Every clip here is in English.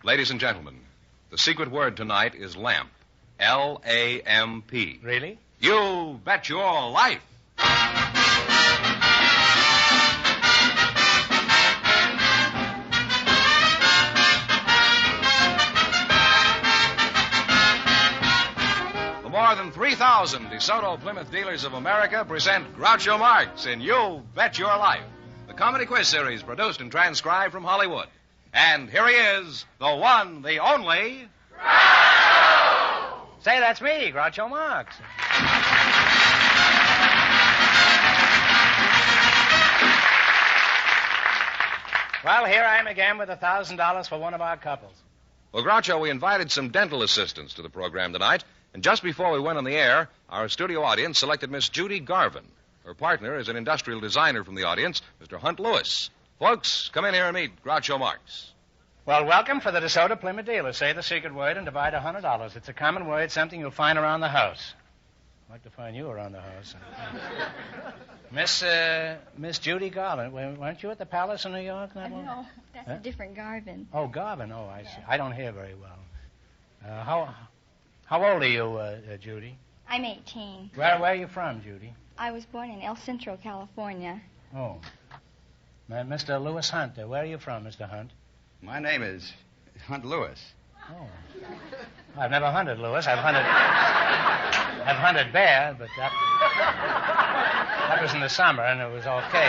Ladies and gentlemen, the secret word tonight is lamp. L-A-M-P. Really? You bet your life. The more than 3,000 DeSoto Plymouth dealers of America present Groucho Marx in You Bet Your Life, the comedy quiz series produced and transcribed from Hollywood. And here he is, the one, the only... Groucho! Say, that's me, Groucho Marx. Well, here I am again with $1,000 for one of our couples. Well, Groucho, we invited some dental assistants to the program tonight, and just before we went on the air, our studio audience selected Miss Judy Garvin. Her partner is an industrial designer from the audience, Mr. Hunt Lewis. Folks, come in here and meet Groucho Marx. Well, welcome for the DeSoto Plymouth dealer. Say the secret word and divide $100. It's a common word, something you'll find around the house. I'd like to find you around the house. Miss Judy Garvin, weren't you at the Palace in New York? No, that's a different Garvin. Oh, Garvin. Oh, I see. I don't hear very well. How old are you, Judy? I'm 18. Where are you from, Judy? I was born in El Centro, California. Oh. Mr. Lewis Hunt, where are you from, Mr. Hunt? My name is Hunt Lewis. Oh. I've never hunted, Lewis. I've hunted bear, but that was in the summer, and it was okay.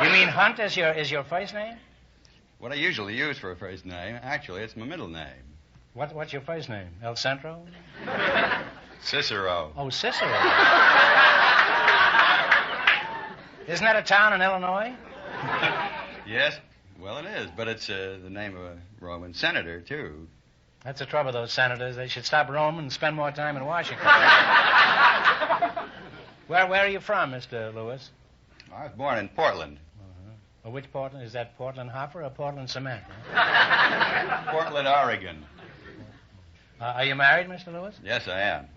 You mean Hunt is your first name? What I usually use for a first name, actually, it's my middle name. What's your first name? El Centro? Cicero. Oh, Cicero. Isn't that a town in Illinois? Yes, well, it is, but it's the name of a Roman senator, too. That's the trouble with those senators. They should stop roaming and spend more time in Washington. Where are you from, Mr. Lewis? I was born in Portland. Well, which Portland? Is that Portland Hopper or Portland Cement? Portland, Oregon. Are you married, Mr. Lewis? Yes, I am.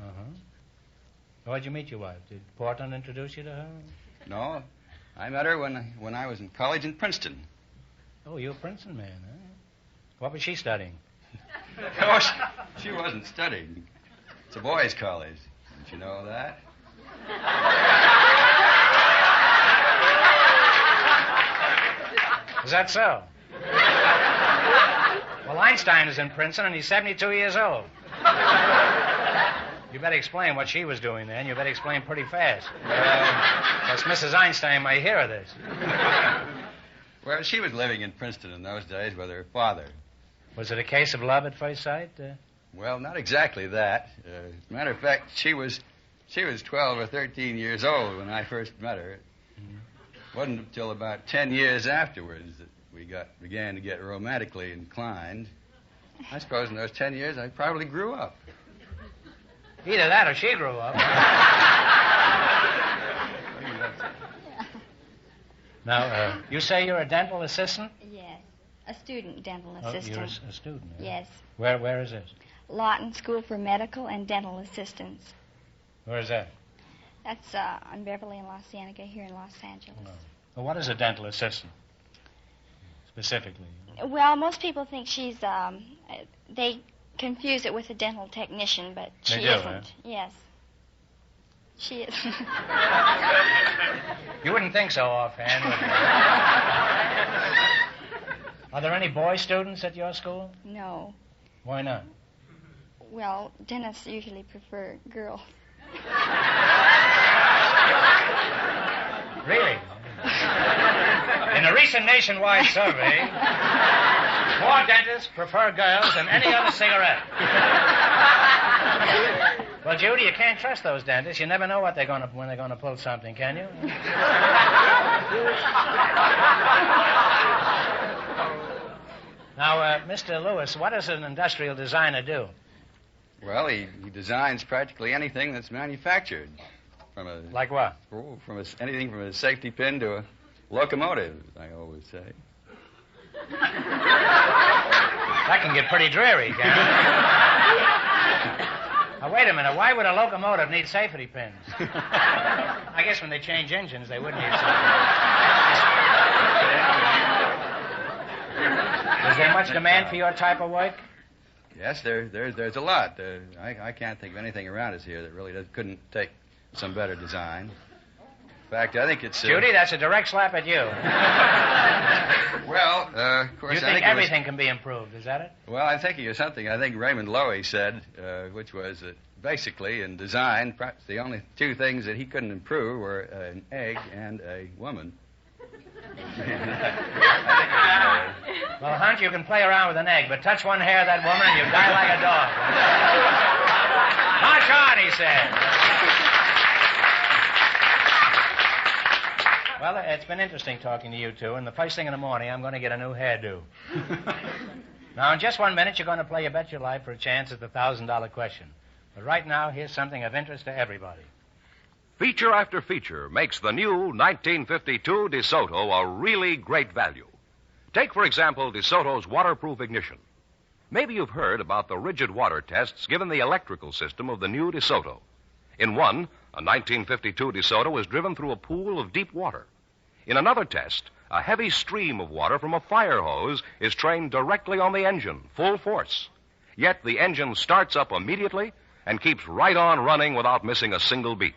Where'd you meet your wife? Did Portland introduce you to her? No, I met her when I was in college in Princeton. Oh, you're a Princeton man, huh? What was she studying? Oh, she wasn't studying. It's a boys' college. Didn't you know that? Is that so? Well, Einstein is in Princeton, and he's 72 years old. You better explain what she was doing then. You better explain pretty fast. Because Mrs. Einstein might hear of this. Well, she was living in Princeton in those days with her father. Was it a case of love at first sight? Well, not exactly that. As a matter of fact, she was 12 or 13 years old when I first met her. It wasn't until about 10 years afterwards that we began to get romantically inclined. I suppose in those 10 years I probably grew up. Either that or she grew up. Now, you say you're a dental assistant? Yes, a student dental assistant. You're a student? Yes. Where is this? Lawton School for Medical and Dental Assistants. Where is that? That's on Beverly and La Cienega here in Los Angeles. Oh. Well, what is a dental assistant, specifically? Well, most people think she's, they confuse it with a dental technician, but she isn't. Huh? Yes. She is. You wouldn't think so offhand, would you? Are there any boy students at your school? No. Why not? Well, dentists usually prefer girls. Really? In a recent nationwide survey, more dentists prefer girls than any other cigarette. Well, Judy, you can't trust those dentists. You never know when they're going to pull something, can you? Now, Mr. Lewis, what does an industrial designer do? Well, he designs practically anything that's manufactured. Like what? Anything from a safety pin to a locomotive, I always say. That can get pretty dreary, can't it? Now, wait a minute. Why would a locomotive need safety pins? I guess when they change engines, they would need safety pins. Is there much demand for your type of work? Yes, there's a lot. I can't think of anything around us here that really couldn't take some better design. In fact, I think it's... Judy, that's a direct slap at you. Well, of course... You think everything can be improved, is that it? Well, I'm thinking of something I think Raymond Loewy said, which was that basically in design, perhaps the only two things that he couldn't improve were an egg and a woman. Well, Hunt, you can play around with an egg, but touch one hair of that woman and you die like a dog. March on, he said. Well, it's been interesting talking to you two, and the first thing in the morning, I'm going to get a new hairdo. Now, in just 1 minute, you're going to play You Bet Your Life for a chance at the $1,000 question. But right now, here's something of interest to everybody. Feature after feature makes the new 1952 DeSoto a really great value. Take, for example, DeSoto's waterproof ignition. Maybe you've heard about the rigid water tests given the electrical system of the new DeSoto. In one, a 1952 DeSoto is driven through a pool of deep water. In another test, a heavy stream of water from a fire hose is trained directly on the engine, full force. Yet the engine starts up immediately and keeps right on running without missing a single beat.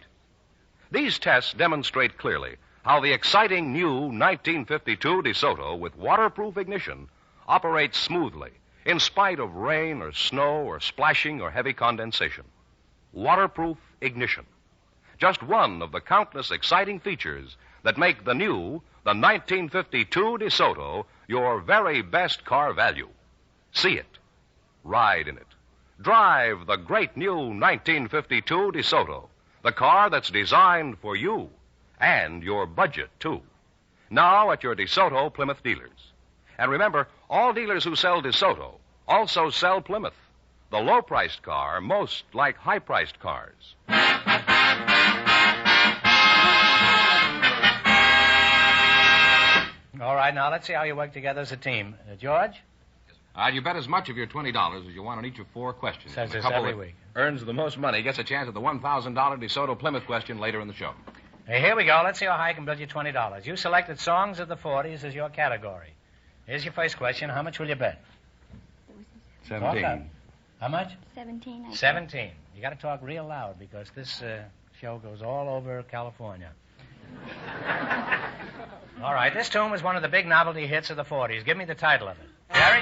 These tests demonstrate clearly how the exciting new 1952 DeSoto with waterproof ignition operates smoothly in spite of rain or snow or splashing or heavy condensation. Waterproof ignition. Just one of the countless exciting features that make the 1952 DeSoto your very best car value. See it. Ride in it. Drive the great new 1952 DeSoto, the car that's designed for you and your budget, too. Now at your DeSoto Plymouth dealers. And remember, all dealers who sell DeSoto also sell Plymouth, the low-priced car most like high-priced cars. All right, now let's see how you work together as a team. George? You bet as much of your $20 as you want on each of 4 questions. Says the this couple every that week. earns the most money gets a chance at the $1,000 DeSoto Plymouth question later in the show. Hey, here we go. Let's see how high I can build you $20. You selected songs of the 40s as your category. Here's your first question. How much will you bet? 17. How much? 17. 17. You got to talk real loud because this show goes all over California. All right, this tune was one of the big novelty hits of the 40s. Give me the title of it. Jerry?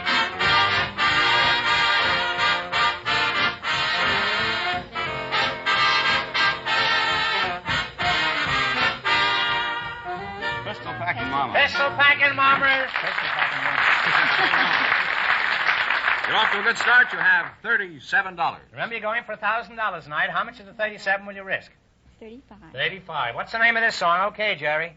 Pistol packing mama. Pistol packing mamas. Pistol packing mamas. You're off to a good start. You have $37. Remember, you're going for $1,000 tonight. How much of the 37 will you risk? 35. 35. What's the name of this song? Okay, Jerry.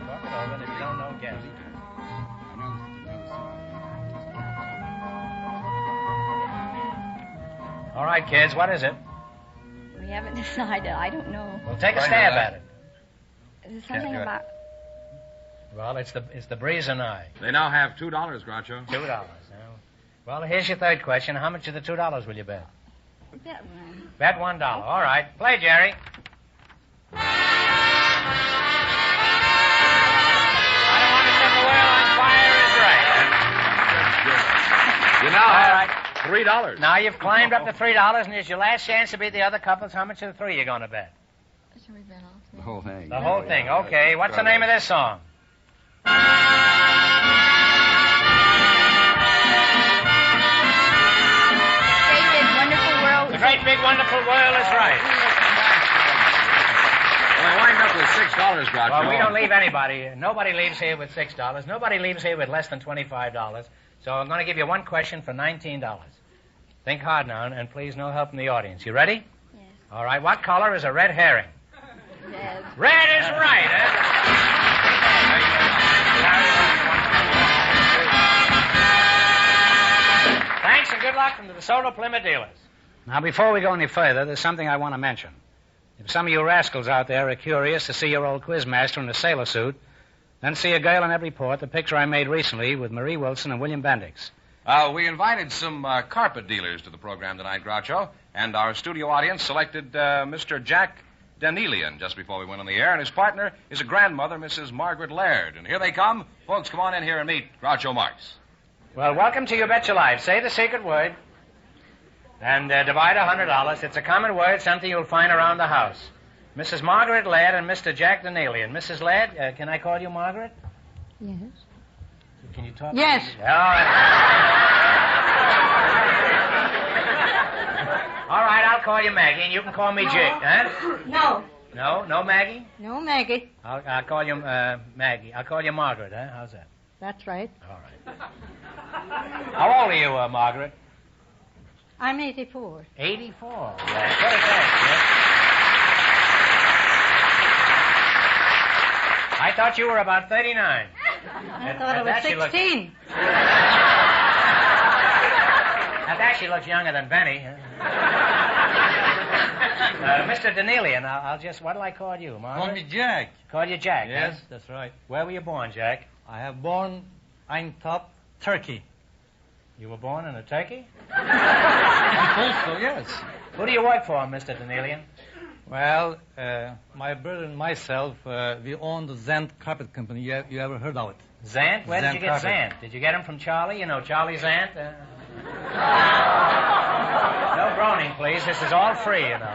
Talk it over, and if you don't know, guess. All right, kids, what is it? We haven't decided. I don't know. Well, take a stab at it. Is it something about... Well, it's the breeze and I. They now have $2, Groucho. $2 now. Well, here's your third question. How much of the $2 will you bet? Bet one. Bet $1. All right. Play, Jerry. I don't want to set the world on fire is right. You now All have right. $3. Now you've climbed up to $3, and here's your last chance to beat the other couples. How much of the 3 you going to bet? Should we bet all The three? whole thing. The whole thing. Okay. What's the name of this song? Great big wonderful world. The Great Big Wonderful World is right. Well, I wind up with $6, Groucho. Well, we don't leave anybody. Nobody leaves here with $6. Nobody leaves here with less than $25. So I'm going to give you one question for $19. Think hard now, and please no help from the audience. You ready? Yes. All right. What color is a red herring? Yes. Red is right. Thanks and good luck from the DeSoto Plymouth dealers. Now, before we go any further, there's something I want to mention. If some of you rascals out there are curious to see your old quizmaster in a sailor suit, then see a girl in every port, the picture I made recently with Marie Wilson and William Bendix. We invited some carpet dealers to the program tonight, Groucho, and our studio audience selected Mr. Jack Danelian just before we went on the air, and his partner is a grandmother, Mrs. Margaret Laird. And here they come. Folks, come on in here and meet Groucho Marx. Well, welcome to You Bet Your Life. Say the secret word and divide $100. It's a common word, something you'll find around the house. Mrs. Margaret Laird and Mr. Jack Danelian. Mrs. Laird, can I call you Margaret? Yes. Can you talk? Yes. All right. All right, I'll call you Maggie, and you can call me Jake, huh? No. No, Maggie? No, Maggie. I'll call you Maggie. I'll call you Margaret, huh? How's that? That's right. All right. How old are you, Margaret? I'm 84. 84. Well, what is that, Jake? I thought you were about 39. I thought I was 16. That actually looks younger than Benny. Mr. Danelian, I'll just... What'll I call you, Margaret? Call me Jack. Call you Jack, Yes, huh? that's right. Where were you born, Jack? I have born Eintop, Turkey. You were born in a turkey? Also, yes. Who do you work for, Mr. Danelian? Well, my brother and myself, we own the Zant Carpet Company. You ever heard of it? Zant? Where did Zant you get carpet. Zant? Did you get him from Charlie? You know Charlie Zant? No groaning, please. This is all free, you know.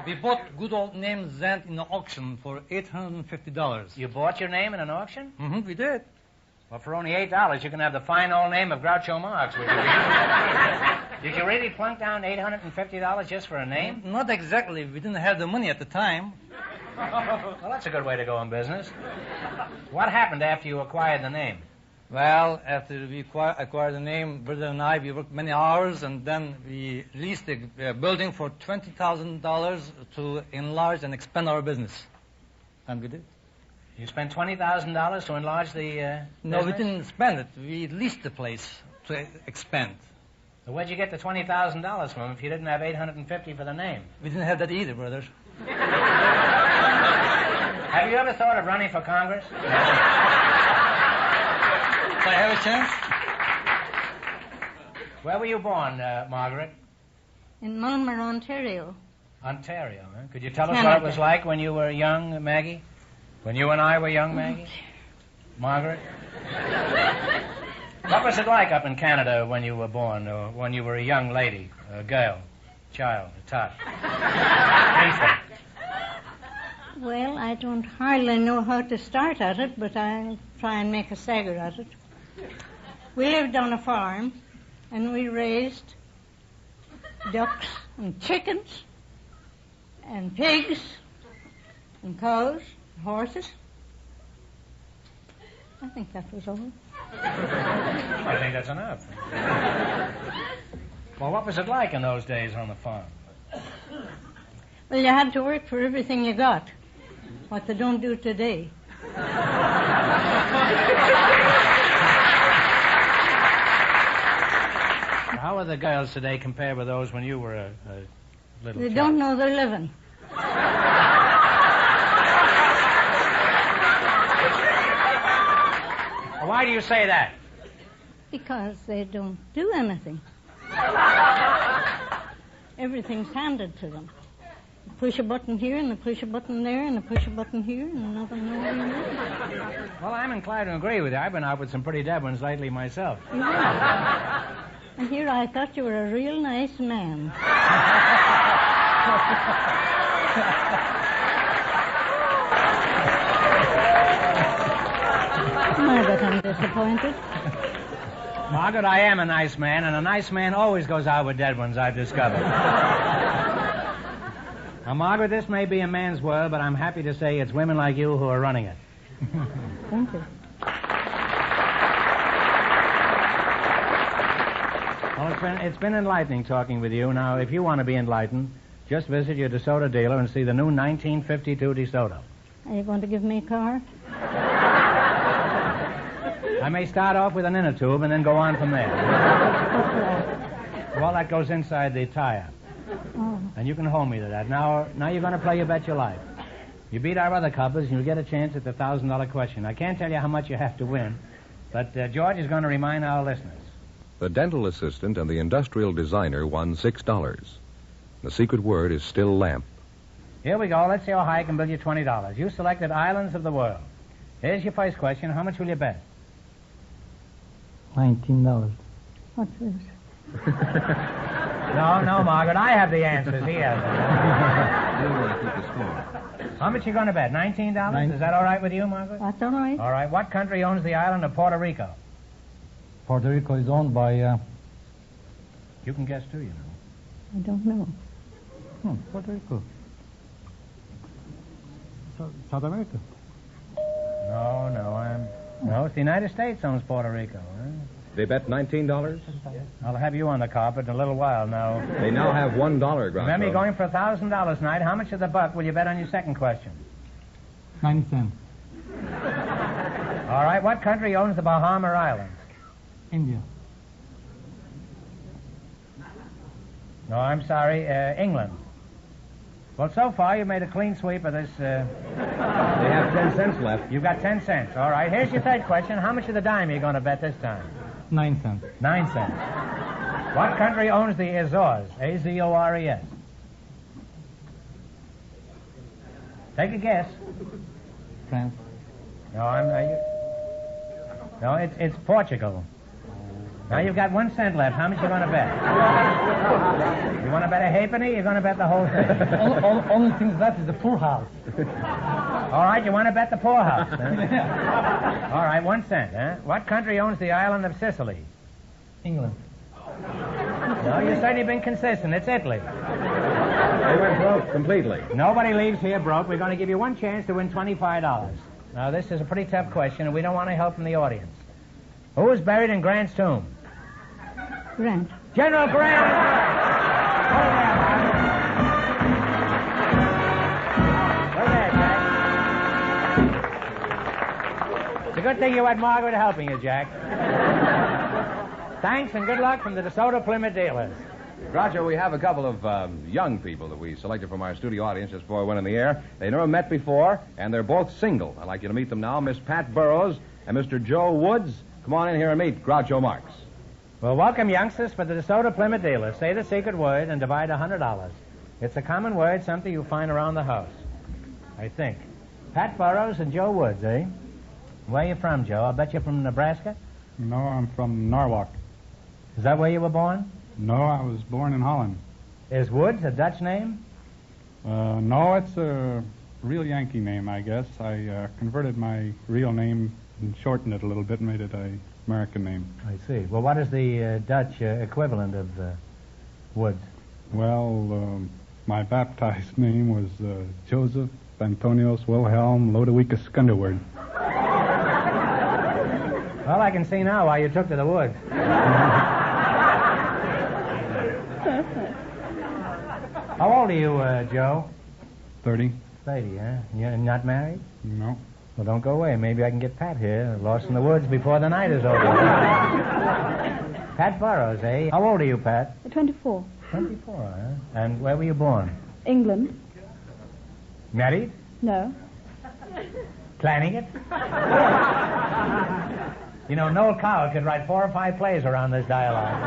We bought good old name Zant in the auction for $850. You bought your name in an auction? Mm-hmm, we did. Well, for only $8, you can have the fine old name of Groucho Marx, would you? Did you really plunk down $850 just for a name? Not exactly. We didn't have the money at the time. Well, that's a good way to go in business. What happened after you acquired the name? Well, after we acquired the name, brother and I, we worked many hours, and then we leased the building for $20,000 to enlarge and expand our business. And we did. You spent $20,000 to enlarge the No, we business? didn't spend it. We leased the place to expand. So where'd you get the $20,000 from if you didn't have $850 for the name? We didn't have that either, brother. Have you ever thought of running for Congress? Do I have a chance? Where were you born, Margaret? In Mulmer, Ontario. Ontario, huh? Could you tell us Canada. what it was like when you were young, Maggie? When you and I were young, Maggie? Margaret? What was it like up in Canada when you were born, or when you were a young lady, a girl, child, a tot? Infant? Well, I don't hardly know how to start at it, but I'll try and make a stagger at it. We lived on a farm, and we raised ducks and chickens and pigs and cows, horses. I think that was all. I think that's enough. Well, what was it like in those days on the farm? Well, you had to work for everything you got, what they don't do today. How are the girls today compared with those when you were a little They child? don't know they're living. Why do you say that? Because they don't do anything. Everything's handed to them. You push a button here, and they push a button there, and they push a button here, and nothing more. Well, I'm inclined to agree with you. I've been out with some pretty dead ones lately myself. And here I thought you were a real nice man. My, but I'm disappointed. Margaret, I am a nice man, and a nice man always goes out with dead ones, I've discovered. Now, Margaret, this may be a man's world, but I'm happy to say it's women like you who are running it. Thank you. Well, it's been enlightening talking with you. Now, if you want to be enlightened, just visit your DeSoto dealer and see the new 1952 DeSoto. Are you going to give me a car? I may start off with an inner tube and then go on from there. What's that? Well, that goes inside the tire. Oh. And you can hold me to that. Now you're going to play You Bet Your Life. You beat our other couples, and you'll get a chance at the $1,000 question. I can't tell you how much you have to win, But George is going to remind our listeners. The dental assistant and the industrial designer won $6. The secret word is still lamp. Here we go. Let's see how high I can bill you $20. You selected islands of the world. Here's your first question. How much will you bet? $19. What's this? No, Margaret. I have the answers. He has them. How much you going to bet? $19? Is that all right with you, Margaret? That's all right. All right. What country owns the island of Puerto Rico? Puerto Rico is owned by... You can guess, too, you know. I don't know. Puerto Rico. South America. No, it's the United States owns Puerto Rico. Huh? They bet $19? I'll have you on the carpet in a little while now. They now have $1, Groucho. Remember, you're going for $1,000 tonight. How much of the buck will you bet on your second question? 90 cents. All right. What country owns the Bahama Islands? India. No, I'm sorry. England. Well, so far, you made a clean sweep of this. They have 10 cents left. You've got 10 cents. All right. Here's your third question. How much of the dime are you going to bet this time? 9 cents. 9 cents. What country owns the Azores? Azores. Take a guess. France. No, it's Portugal. Now you've got 1 cent left. How much you going to bet? You want to bet a halfpenny? You're going to bet the whole thing. Only thing left is the poor house. All right, you want to bet the poorhouse, huh? All right, 1 cent, huh? What country owns the island of Sicily? England. No, you've certainly been consistent. It's Italy. They went broke completely. Nobody leaves here broke. We're going to give you one chance to win $25. Now, this is a pretty tough question, and we don't want any help from the audience. Who is buried in Grant's tomb? Grant. General Grant! It's a good thing you had Margaret helping you, Jack. Thanks and good luck from the DeSoto Plymouth dealers. Groucho, we have a couple of young people that we selected from our studio audience just before we went on the air. They never met before, and they're both single. I'd like you to meet them now, Miss Pat Burrows and Mr. Joe Woods. Come on in here and meet Groucho Marx. Well, welcome, youngsters, for the DeSoto Plymouth dealers. Say the secret word and divide $100. It's a common word, something you'll find around the house, I think. Pat Burrows and Joe Woods, eh? Where are you from, Joe? I bet you're from Nebraska? No, I'm from Norwalk. Is that where you were born? No, I was born in Holland. Is Woods a Dutch name? No, it's a real Yankee name, I guess. I converted my real name and shortened it a little bit and made it an American name. I see. Well, what is the Dutch equivalent of Woods? Well, my baptized name was Joseph Antonius Wilhelm Lodewickus Skunderword. Well, I can see now why you took to the woods. How old are you, Joe? 30. 30, huh? You're not married? No. Well, don't go away. Maybe I can get Pat here, lost in the woods before the night is over. Pat Burrows, eh? How old are you, Pat? 24. 24, huh? And where were you born? England. Married? No. Planning it? You know, Noel Coward could write 4 or 5 plays around this dialogue.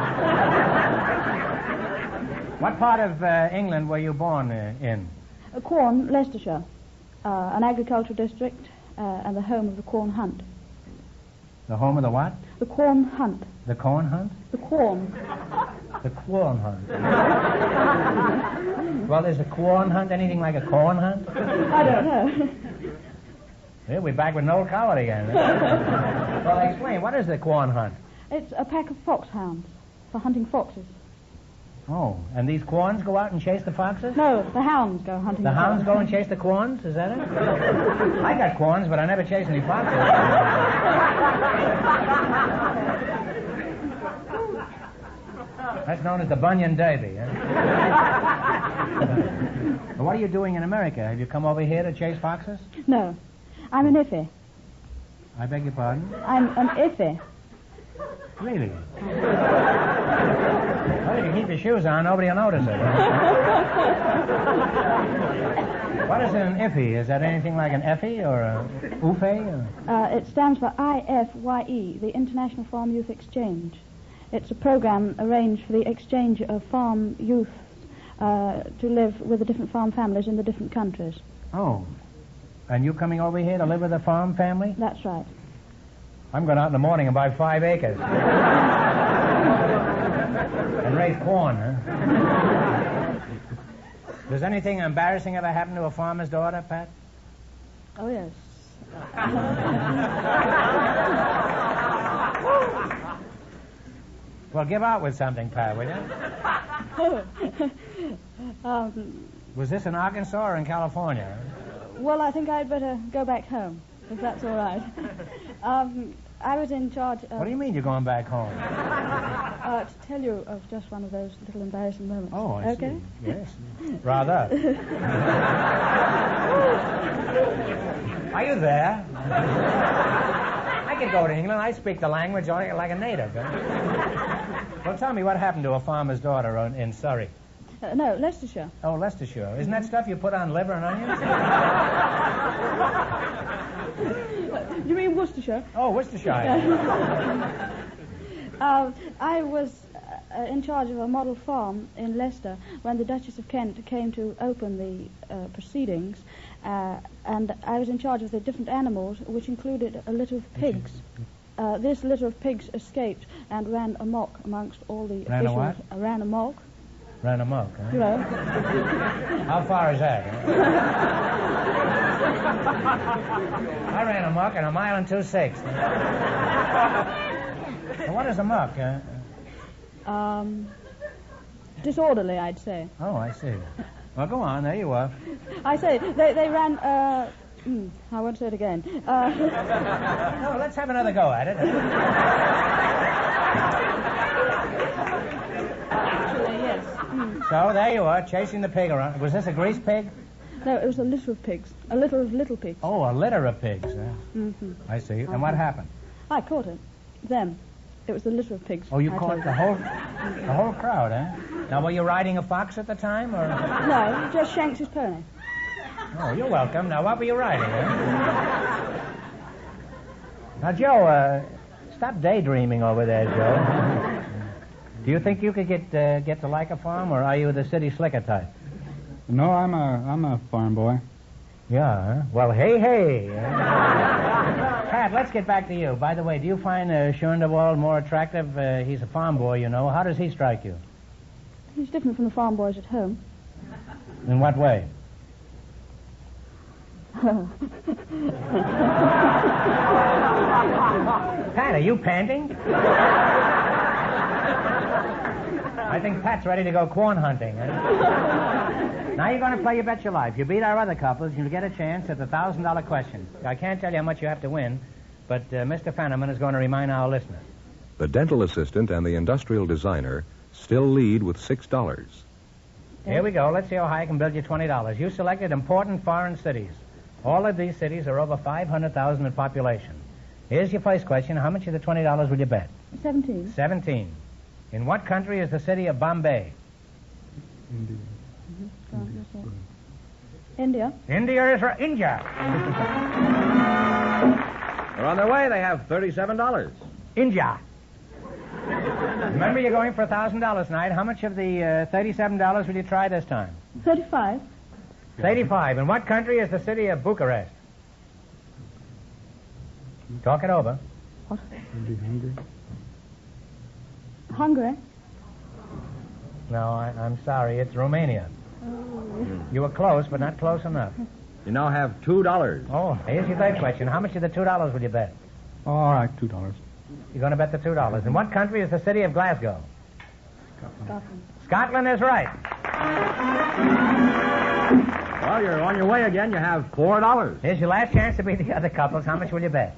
What part of England were you born in? Quorn, Leicestershire. An agricultural district and the home of the corn hunt. The home of the what? The corn hunt. The corn hunt? The corn. The corn hunt. Well, is a corn hunt anything like a corn hunt? I don't know. Yeah, we're back with Noel Coward again. Well, explain. What is the corn hunt? It's a pack of foxhounds for hunting foxes. Oh, and these quorns go out and chase the foxes? No, the hounds go hunting. The hounds go and chase the quorns? Is that it? I got quorns, but I never chase any foxes. That's known as the Bunyan Derby. Huh? What are you doing in America? Have you come over here to chase foxes? No, I'm an iffy. I beg your pardon? I'm an iffy. Really? Well, if you keep your shoes on, nobody will notice it. What is an IFE? Is that anything like an Effie or a UFE? It stands for IFYE, the International Farm Youth Exchange. It's a program arranged for the exchange of farm youth to live with the different farm families in the different countries. Oh. And you coming over here to live with a farm family? That's right. I'm going out in the morning and buy 5 acres. And raise corn, huh? Does anything embarrassing ever happen to a farmer's daughter, Pat? Oh, yes. Well, give out with something, Pat, will you? Was this in Arkansas or in California? Well, I think I'd better go back home, if that's all right. I was in charge of... What do you mean you're going back home? To tell you of just one of those little embarrassing moments. Oh, I okay? see. Yes. Rather. Are you there? I could go to England. I speak the language like a native. Huh? Well, tell me what happened to a farmer's daughter in Surrey. No, Leicestershire. Oh, Leicestershire. Isn't that stuff you put on liver and onions? You mean Worcestershire? Oh, Worcestershire. I was in charge of a model farm in Leicester when the Duchess of Kent came to open the proceedings, and I was in charge of the different animals, which included a litter of pigs. This litter of pigs escaped and ran amok amongst all the Ran officials. a what? Ran amok. Ran amok, huh? You know. How far is that? I ran amok in 1 mile and 2/6. So what is amok? Disorderly, I'd say. Oh, I see. Well, go on. There you are. I say, they ran... I won't say it again. No, let's have another go at it. Actually, yes. So, there you are, chasing the pig around. Was this a grease pig? No, it was a litter of pigs. A litter of little pigs. Oh, a litter of pigs. Mm-hmm. I see. And what happened? I caught it. Them. It was the litter of pigs. Oh, you I caught told the whole crowd, eh? Now, were you riding a fox at the time, or...? No, just Shanks's pony. Oh, you're welcome. Now, what were you riding, eh? Now, Joe, stop daydreaming over there, Joe. Do you think you could get to like a farm, or are you the city slicker type? No, I'm a farm boy. Yeah, huh? Well, hey. Pat, let's get back to you. By the way, do you find Schoenderwald more attractive? He's a farm boy, you know. How does he strike you? He's different from the farm boys at home. In what way? Pat, are you panting? I think Pat's ready to go corn hunting. Eh? Now you're going to play You Bet Your Life. You beat our other couples, you'll get a chance at the $1,000 question. I can't tell you how much you have to win, but Mr. Fenneman is going to remind our listeners. The dental assistant and the industrial designer still lead with $6. Here we go. Let's see how high I can build you $20. You selected important foreign cities. All of these cities are over 500,000 in population. Here's your first question. How much of the $20 will you bet? 17. 17. In what country is the city of Bombay? India. India. India is right. India. They're on their way. They have $37. India. Remember, you're going for $1,000 tonight. How much of the $37 will you try this time? 35. 35. In what country is the city of Bucharest? Talk it over. What? Hungry. Hungary. No, I'm sorry. It's Romania. Oh. You were close, but not close enough. You now have $2. Oh, here's your third question. How much of the $2 will you bet? Oh, all right, $2. You're going to bet the $2. In what country is the city of Glasgow? Scotland. Scotland is right. Well, you're on your way again. You have $4. Here's your last chance to beat the other couples. How much will you bet?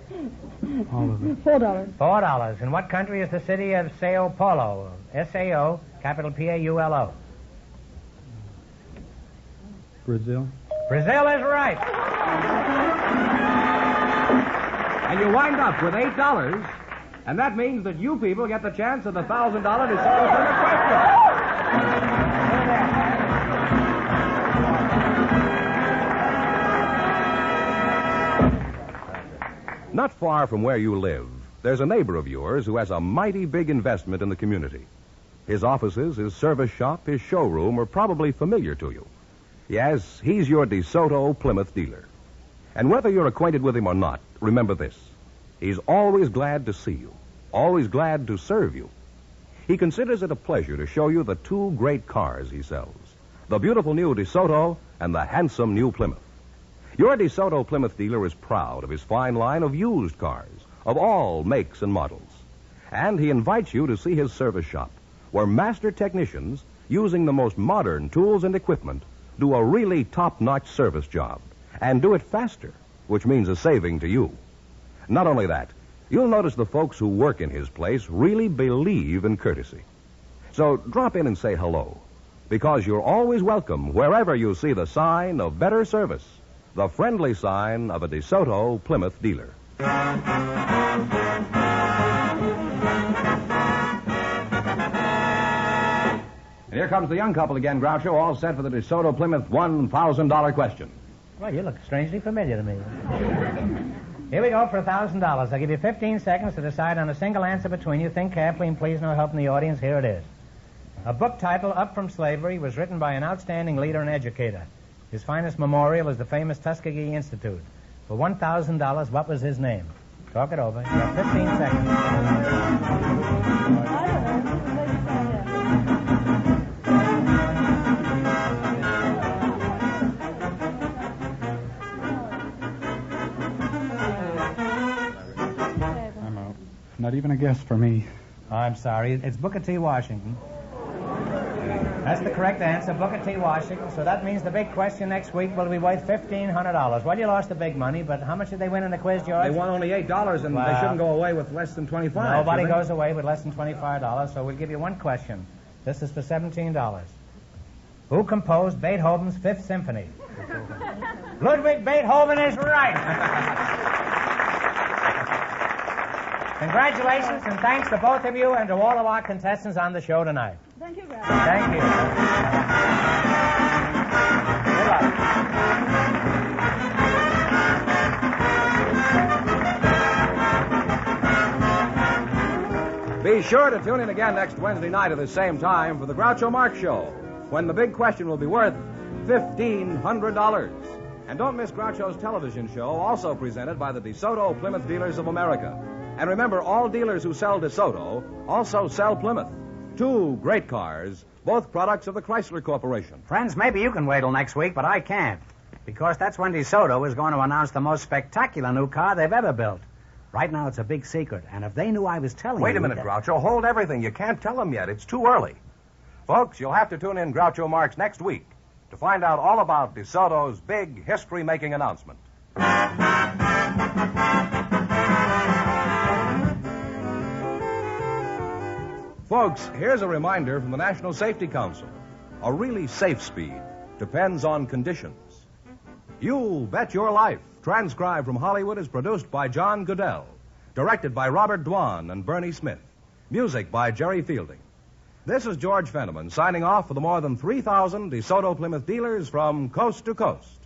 All of it. $4. $4. In what country is the city of Sao Paulo? S-A-O, capital P-A-U-L-O. Brazil. Brazil is right. And you wind up with $8. And that means that you people get the chance of the $1,000 DeSoto Plymouth question. Not far from where you live, there's a neighbor of yours who has a mighty big investment in the community. His offices, his service shop, his showroom are probably familiar to you. Yes, he's your DeSoto Plymouth dealer. And whether you're acquainted with him or not, remember this. He's always glad to see you, always glad to serve you. He considers it a pleasure to show you the two great cars he sells, the beautiful new DeSoto and the handsome new Plymouth. Your DeSoto Plymouth dealer is proud of his fine line of used cars, of all makes and models. And he invites you to see his service shop, where master technicians, using the most modern tools and equipment, do a really top-notch service job, and do it faster, which means a saving to you. Not only that, you'll notice the folks who work in his place really believe in courtesy. So drop in and say hello, because you're always welcome wherever you see the sign of better service, the friendly sign of a DeSoto Plymouth dealer. And here comes the young couple again, Groucho, all set for the DeSoto Plymouth $1,000 question. Well, you look strangely familiar to me. Here we go for $1,000. I'll give you 15 seconds to decide on a single answer between you. Think carefully and please no help in the audience. Here it is. A book titled Up From Slavery was written by an outstanding leader and educator. His finest memorial is the famous Tuskegee Institute. For $1,000, what was his name? Talk it over. You have 15 seconds. I'm out. Not even a guess for me. Oh, I'm sorry. It's Booker T. Washington. That's the correct answer, Booker T. Washington. So that means the big question next week will be worth $1,500. Well, you lost the big money, but how much did they win in the quiz, George? They won only $8, and they shouldn't go away with less than $25. Nobody goes away with less than $25, so we'll give you one question. This is for $17. Who composed Beethoven's Fifth Symphony? Ludwig Beethoven is right. Congratulations and thanks to both of you and to all of our contestants on the show tonight. Thank you, guys. Thank you. Good luck. Be sure to tune in again next Wednesday night at the same time for the Groucho Marx Show, when the big question will be worth $1,500. And don't miss Groucho's television show, also presented by the DeSoto Plymouth Dealers of America. And remember, all dealers who sell DeSoto also sell Plymouth. Two great cars, both products of the Chrysler Corporation. Friends, maybe you can wait till next week, but I can't. Because that's when DeSoto is going to announce the most spectacular new car they've ever built. Right now, it's a big secret, and if they knew I was telling you... Wait a minute, Groucho. Hold everything. You can't tell them yet. It's too early. Folks, you'll have to tune in Groucho Marx next week to find out all about DeSoto's big history-making announcement. Folks, here's a reminder from the National Safety Council. A really safe speed depends on conditions. You Bet Your Life, transcribed from Hollywood, is produced by John Goodell, directed by Robert Dwan and Bernie Smith, music by Jerry Fielding. This is George Fenneman signing off for the more than 3,000 DeSoto Plymouth dealers from coast to coast.